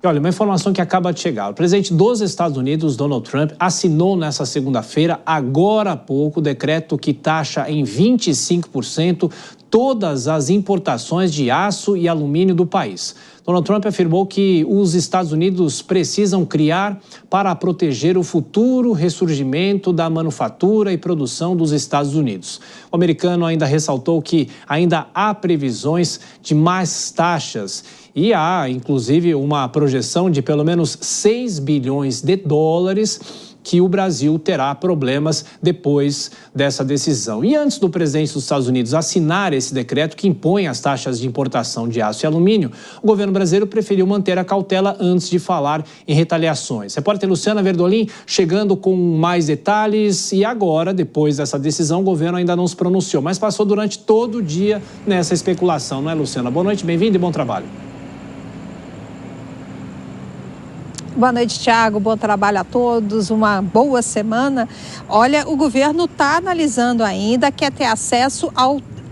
E olha, uma informação que acaba de chegar. O presidente dos Estados Unidos, Donald Trump, assinou nessa segunda-feira, agora há pouco, o decreto que taxa em 25% todas as importações de aço e alumínio do país. Donald Trump afirmou que os Estados Unidos precisam criar para proteger o futuro ressurgimento da manufatura e produção dos Estados Unidos. O americano ainda ressaltou que ainda há previsões de mais taxas e há, inclusive, uma projeção de pelo menos 6 bilhões de dólares que o Brasil terá problemas depois dessa decisão. E antes do presidente dos Estados Unidos assinar esse decreto que impõe as taxas de importação de aço e alumínio, o governo brasileiro preferiu manter a cautela antes de falar em retaliações. Repórter Luciana Verdolim chegando com mais detalhes e agora, depois dessa decisão, o governo ainda não se pronunciou, mas passou durante todo o dia nessa especulação, não é, Luciana? Boa noite, bem-vindo e bom trabalho. Boa noite, Thiago. Bom trabalho a todos. Uma boa semana. Olha, o governo está analisando ainda, quer ter acesso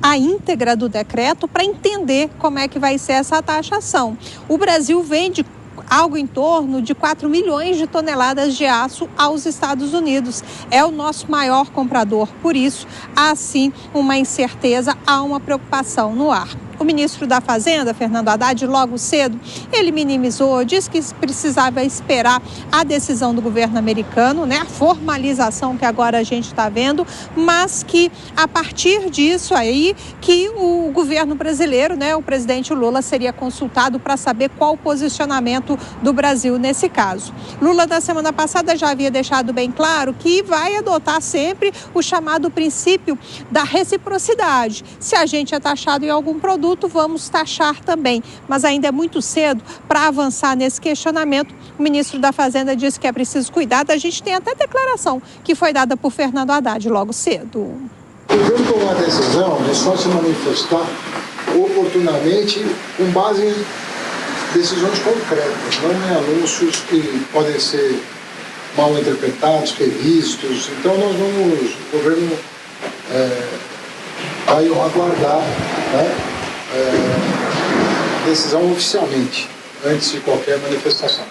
à íntegra do decreto para entender como é que vai ser essa taxação. O Brasil vende algo em torno de 4 milhões de toneladas de aço aos Estados Unidos. É o nosso maior comprador. Por isso, há sim uma incerteza, há uma preocupação no ar. O ministro da Fazenda, Fernando Haddad, logo cedo, ele minimizou, disse que precisava esperar a decisão do governo americano, né, a formalização que agora a gente está vendo, mas que a partir disso aí que o governo brasileiro, né, o presidente Lula seria consultado para saber qual o posicionamento do Brasil nesse caso. Lula, na semana passada, já havia deixado bem claro que vai adotar sempre o chamado princípio da reciprocidade. Se a gente é taxado em algum produto, vamos taxar também, mas ainda é muito cedo para avançar nesse questionamento. O ministro da Fazenda disse que é preciso cuidar. A gente tem até declaração que foi dada por Fernando Haddad logo cedo. O governo tomou a decisão de só se manifestar oportunamente com base em decisões concretas, não em anúncios que podem ser mal interpretados, revistos. Então o governo vai aguardar, né, decisão oficialmente, antes de qualquer manifestação.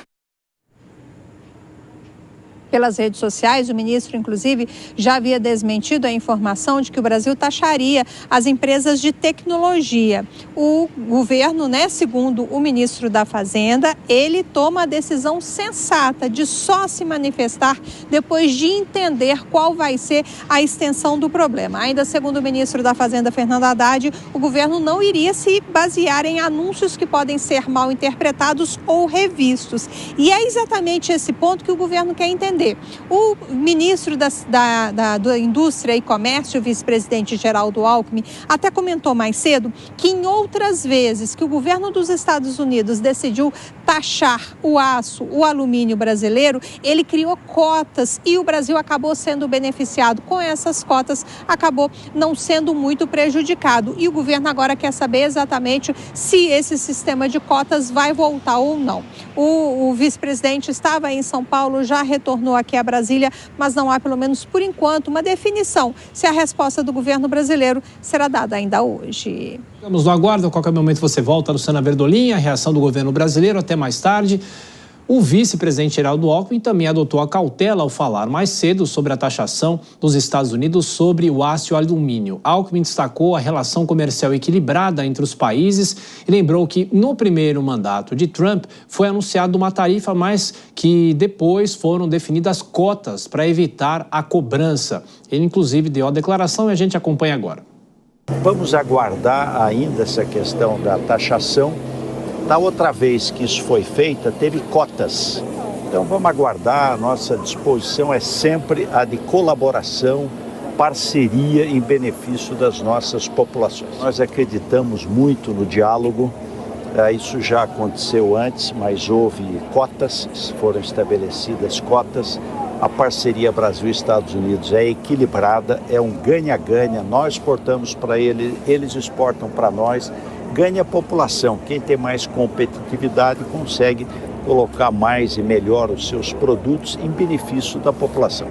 Pelas redes sociais, o ministro, inclusive, já havia desmentido a informação de que o Brasil taxaria as empresas de tecnologia. O governo, né, segundo o ministro da Fazenda, ele toma a decisão sensata de só se manifestar depois de entender qual vai ser a extensão do problema. Ainda segundo o ministro da Fazenda, Fernando Haddad, o governo não iria se basear em anúncios que podem ser mal interpretados ou revistos. E é exatamente esse ponto que o governo quer entender. O ministro da Indústria e Comércio, o vice-presidente Geraldo Alckmin, até comentou mais cedo que em outras vezes que o governo dos Estados Unidos decidiu taxar o aço, o alumínio brasileiro, ele criou cotas e o Brasil acabou sendo beneficiado com essas cotas, acabou não sendo muito prejudicado. E o governo agora quer saber exatamente se esse sistema de cotas vai voltar ou não. O vice-presidente estava em São Paulo, já retornou aqui a Brasília, mas não há, pelo menos por enquanto, uma definição se a resposta do governo brasileiro será dada ainda hoje. Ficamos no aguardo, a qualquer momento você volta, Luciana Verdolim, a reação do governo brasileiro, até mais tarde. O vice-presidente Geraldo Alckmin também adotou a cautela ao falar mais cedo sobre a taxação dos Estados Unidos sobre o aço e o alumínio. Alckmin destacou a relação comercial equilibrada entre os países e lembrou que no primeiro mandato de Trump foi anunciada uma tarifa, mas que depois foram definidas cotas para evitar a cobrança. Ele inclusive deu a declaração e a gente acompanha agora. Vamos aguardar ainda essa questão da taxação. Da outra vez que isso foi feito, teve cotas. Então vamos aguardar, a nossa disposição é sempre a de colaboração, parceria em benefício das nossas populações. Nós acreditamos muito no diálogo, isso já aconteceu antes, mas houve cotas, foram estabelecidas cotas. A parceria Brasil-Estados Unidos é equilibrada, é um ganha-ganha, nós exportamos para eles, eles exportam para nós. Ganha a população. Quem tem mais competitividade consegue colocar mais e melhor os seus produtos em benefício da população.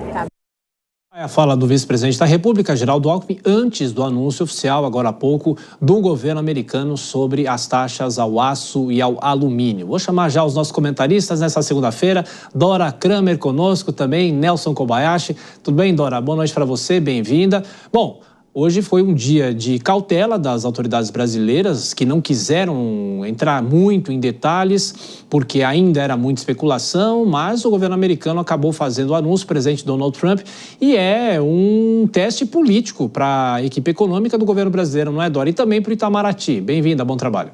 A fala do vice-presidente da República, Geraldo Alckmin, antes do anúncio oficial, agora há pouco, do governo americano sobre as taxas ao aço e ao alumínio. Vou chamar já os nossos comentaristas nessa segunda-feira. Dora Kramer conosco também, Nelson Kobayashi. Tudo bem, Dora? Boa noite para você, bem-vinda. Bom, hoje foi um dia de cautela das autoridades brasileiras, que não quiseram entrar muito em detalhes, porque ainda era muita especulação, mas o governo americano acabou fazendo o anúncio, o presidente Donald Trump, e é um teste político para a equipe econômica do governo brasileiro, não é, Dora? E também para o Itamaraty. Bem-vinda, bom trabalho.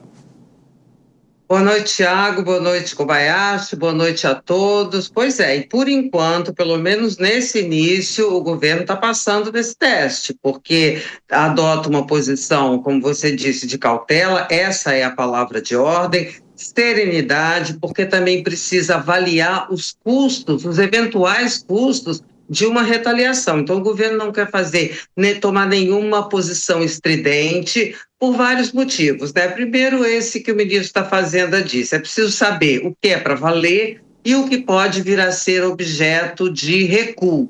Boa noite, Thiago. Boa noite, Kobayashi. Boa noite a todos. Pois é, e por enquanto, pelo menos nesse início, o governo está passando desse teste, porque adota uma posição, como você disse, de cautela, essa é a palavra de ordem, serenidade, porque também precisa avaliar os custos, os eventuais custos de uma retaliação. Então, o governo não quer tomar nenhuma posição estridente por vários motivos, né? Primeiro, esse que o ministro da Fazenda disse, é preciso saber o que é para valer e o que pode vir a ser objeto de recuo.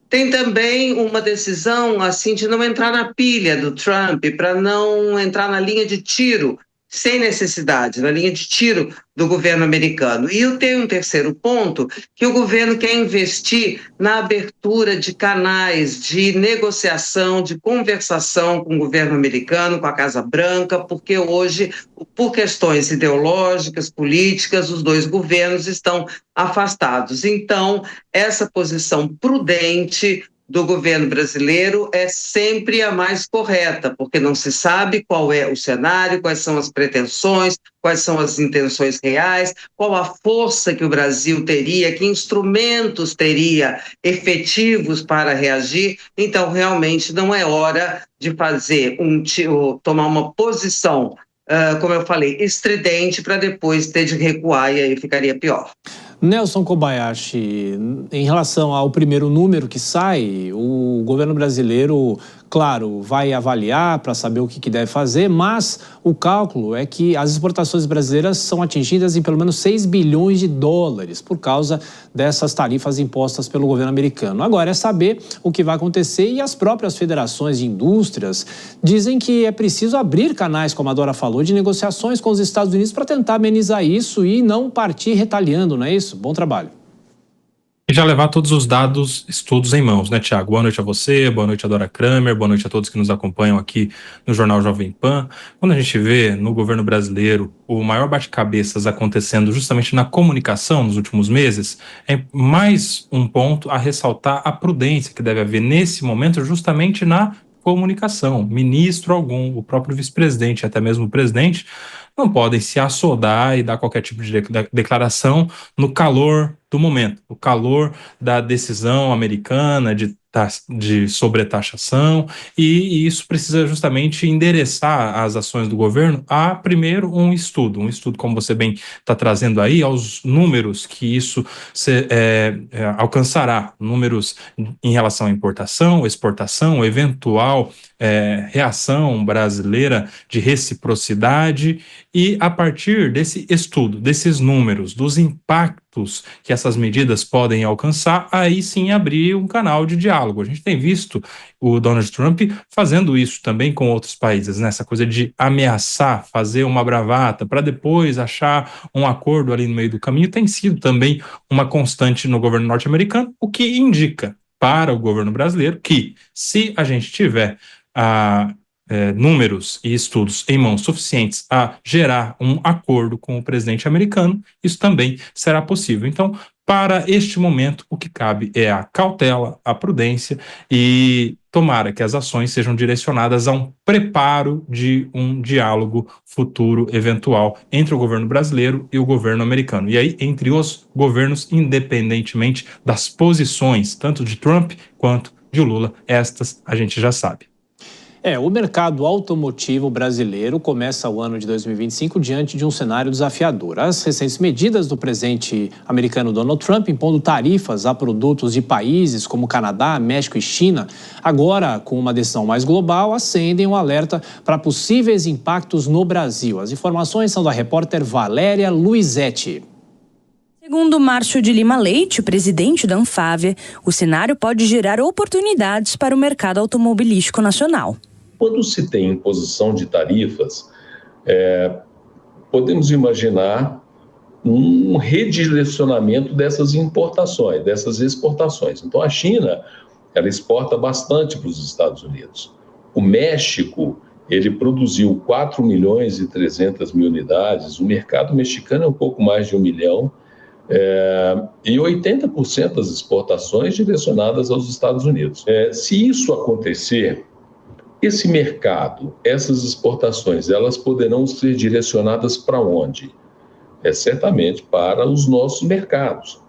Tem também uma decisão, assim, de não entrar na pilha do Trump, para não entrar na linha de tiro, sem necessidade, na linha de tiro do governo americano. E eu tenho um terceiro ponto, que o governo quer investir na abertura de canais de negociação, de conversação com o governo americano, com a Casa Branca, porque hoje, por questões ideológicas, políticas, os dois governos estão afastados. Então, essa posição prudente do governo brasileiro é sempre a mais correta, porque não se sabe qual é o cenário, quais são as pretensões, quais são as intenções reais, qual a força que o Brasil teria, que instrumentos teria efetivos para reagir. Então, realmente, não é hora de tomar uma posição, como eu falei, estridente, para depois ter de recuar, e aí ficaria pior. Nelson Kobayashi, em relação ao primeiro número que sai, o governo brasileiro, claro, vai avaliar para saber o que deve fazer, mas o cálculo é que as exportações brasileiras são atingidas em pelo menos 6 bilhões de dólares por causa dessas tarifas impostas pelo governo americano. Agora é saber o que vai acontecer, e as próprias federações de indústrias dizem que é preciso abrir canais, como a Dora falou, de negociações com os Estados Unidos para tentar amenizar isso e não partir retaliando, não é isso? Bom trabalho. E já levar todos os dados, estudos em mãos, né, Thiago? Boa noite a você, boa noite a Dora Kramer, boa noite a todos que nos acompanham aqui no Jornal Jovem Pan. Quando a gente vê no governo brasileiro o maior bate-cabeças acontecendo justamente na comunicação nos últimos meses, é mais um ponto a ressaltar a prudência que deve haver nesse momento justamente na comunicação. Ministro algum, o próprio vice-presidente, até mesmo o presidente, não podem se assodar e dar qualquer tipo de declaração no calor do momento, no calor da decisão americana de sobretaxação, e isso precisa justamente endereçar as ações do governo a, primeiro, um estudo, como você bem está trazendo aí, aos números que isso alcançará, números em relação à importação, exportação, eventual reação brasileira de reciprocidade, e a partir desse estudo, desses números, dos impactos que essas medidas podem alcançar, aí sim abrir um canal de diálogo. A gente tem visto o Donald Trump fazendo isso também com outros países, né? Essa coisa de ameaçar, fazer uma bravata para depois achar um acordo ali no meio do caminho, tem sido também uma constante no governo norte-americano, o que indica para o governo brasileiro que, se a gente tiver números e estudos em mãos suficientes a gerar um acordo com o presidente americano, isso também será possível. Então, para este momento, o que cabe é a cautela, a prudência, e tomara que as ações sejam direcionadas a um preparo de um diálogo futuro eventual entre o governo brasileiro e o governo americano. E aí, entre os governos, independentemente das posições, tanto de Trump quanto de Lula, estas a gente já sabe. O mercado automotivo brasileiro começa o ano de 2025 diante de um cenário desafiador. As recentes medidas do presidente americano Donald Trump impondo tarifas a produtos de países como Canadá, México e China, agora com uma decisão mais global, acendem um alerta para possíveis impactos no Brasil. As informações são da repórter Valéria Luizetti. Segundo Márcio de Lima Leite, presidente da Anfávia, o cenário pode gerar oportunidades para o mercado automobilístico nacional. Quando se tem imposição de tarifas, podemos imaginar um redirecionamento dessas importações, dessas exportações. Então, a China, ela exporta bastante para os Estados Unidos. O México, ele produziu 4.300.000 unidades, o mercado mexicano é um pouco mais de 1 milhão, e 80% das exportações direcionadas aos Estados Unidos. Se isso acontecer, esse mercado, essas exportações, elas poderão ser direcionadas para onde? Certamente para os nossos mercados.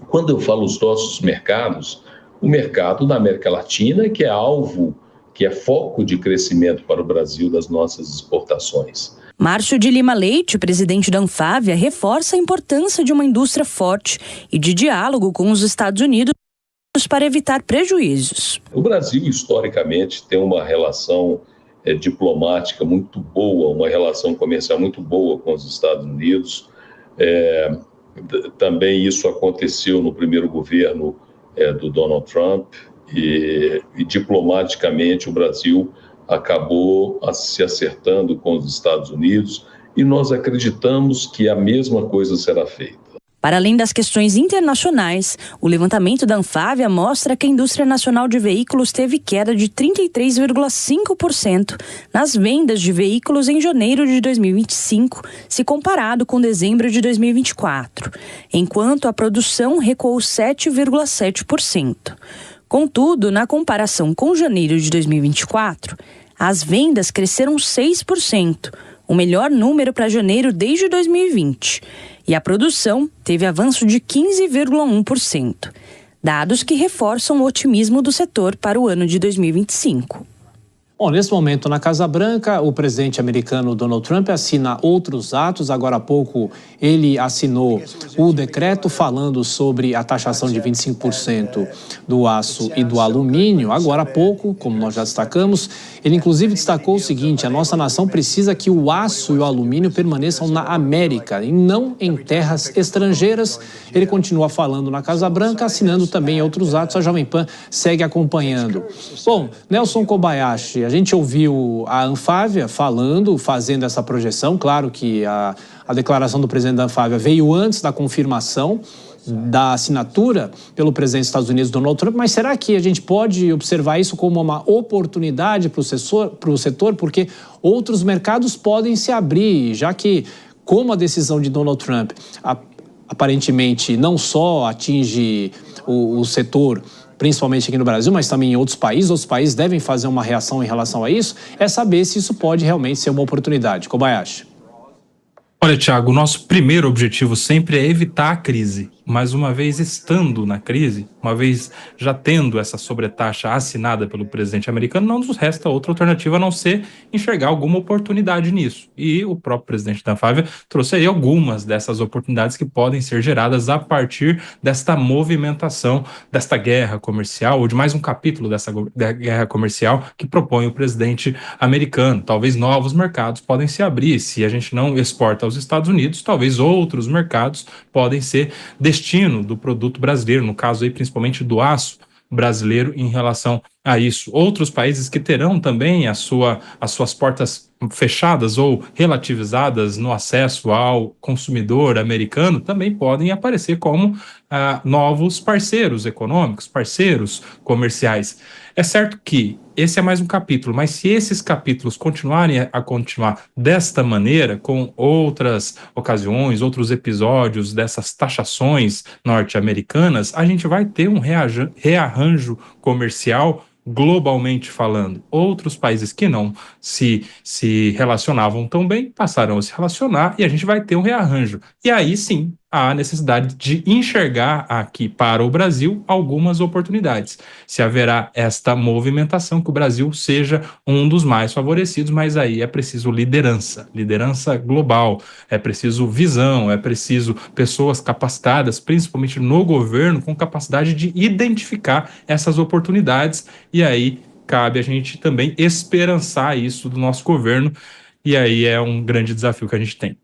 Quando eu falo os nossos mercados, o mercado da América Latina, que é alvo, que é foco de crescimento para o Brasil das nossas exportações. Márcio de Lima Leite, presidente da Anfávia, reforça a importância de uma indústria forte e de diálogo com os Estados Unidos para evitar prejuízos. O Brasil, historicamente, tem uma relação diplomática muito boa, uma relação comercial muito boa com os Estados Unidos. Também isso aconteceu no primeiro governo do Donald Trump e diplomaticamente o Brasil acabou se acertando com os Estados Unidos e nós acreditamos que a mesma coisa será feita. Para além das questões internacionais, o levantamento da Anfávia mostra que a indústria nacional de veículos teve queda de 33,5% nas vendas de veículos em janeiro de 2025, se comparado com dezembro de 2024, enquanto a produção recuou 7,7%. Contudo, na comparação com janeiro de 2024, as vendas cresceram 6%, o melhor número para janeiro desde 2020. E a produção teve avanço de 15,1%, dados que reforçam o otimismo do setor para o ano de 2025. Bom, nesse momento na Casa Branca, o presidente americano Donald Trump assina outros atos. Agora há pouco ele assinou o decreto falando sobre a taxação de 25% do aço e do alumínio. Agora há pouco, como nós já destacamos, ele inclusive destacou o seguinte: a nossa nação precisa que o aço e o alumínio permaneçam na América e não em terras estrangeiras. Ele continua falando na Casa Branca, assinando também outros atos. A Jovem Pan segue acompanhando. Bom, Nelson Kobayashi, a gente ouviu a Anfávia fazendo essa projeção. Claro que a declaração do presidente da Anfávia veio antes da confirmação da assinatura pelo presidente dos Estados Unidos, Donald Trump, mas será que a gente pode observar isso como uma oportunidade para o setor? Porque outros mercados podem se abrir, já que, como a decisão de Donald Trump aparentemente não só atinge o setor, principalmente aqui no Brasil, mas também em outros países devem fazer uma reação em relação a isso, é saber se isso pode realmente ser uma oportunidade. Kobayashi. Olha, Thiago, o nosso primeiro objetivo sempre é evitar a crise, mas uma vez estando na crise, uma vez já tendo essa sobretaxa assinada pelo presidente americano, não nos resta outra alternativa a não ser enxergar alguma oportunidade nisso. E o próprio presidente da Anfávia trouxe aí algumas dessas oportunidades que podem ser geradas a partir desta movimentação, desta guerra comercial, ou de mais um capítulo dessa guerra comercial que propõe o presidente americano. Talvez novos mercados podem se abrir. Se a gente não exporta aos Estados Unidos, talvez outros mercados podem ser destino do produto brasileiro, no caso aí principalmente do aço brasileiro em relação a isso. Outros países que terão também as suas portas fechadas ou relativizadas no acesso ao consumidor americano também podem aparecer como novos parceiros econômicos, parceiros comerciais. É certo que esse é mais um capítulo, mas se esses capítulos continuarem a continuar desta maneira, com outras ocasiões, outros episódios dessas taxações norte-americanas, a gente vai ter um rearranjo comercial globalmente falando. Outros países que não se relacionavam tão bem passarão a se relacionar e a gente vai ter um rearranjo. E aí sim, há necessidade de enxergar aqui para o Brasil algumas oportunidades. Se haverá esta movimentação, que o Brasil seja um dos mais favorecidos, mas aí é preciso liderança global, é preciso visão, é preciso pessoas capacitadas, principalmente no governo, com capacidade de identificar essas oportunidades, e aí cabe a gente também esperançar isso do nosso governo, e aí é um grande desafio que a gente tem.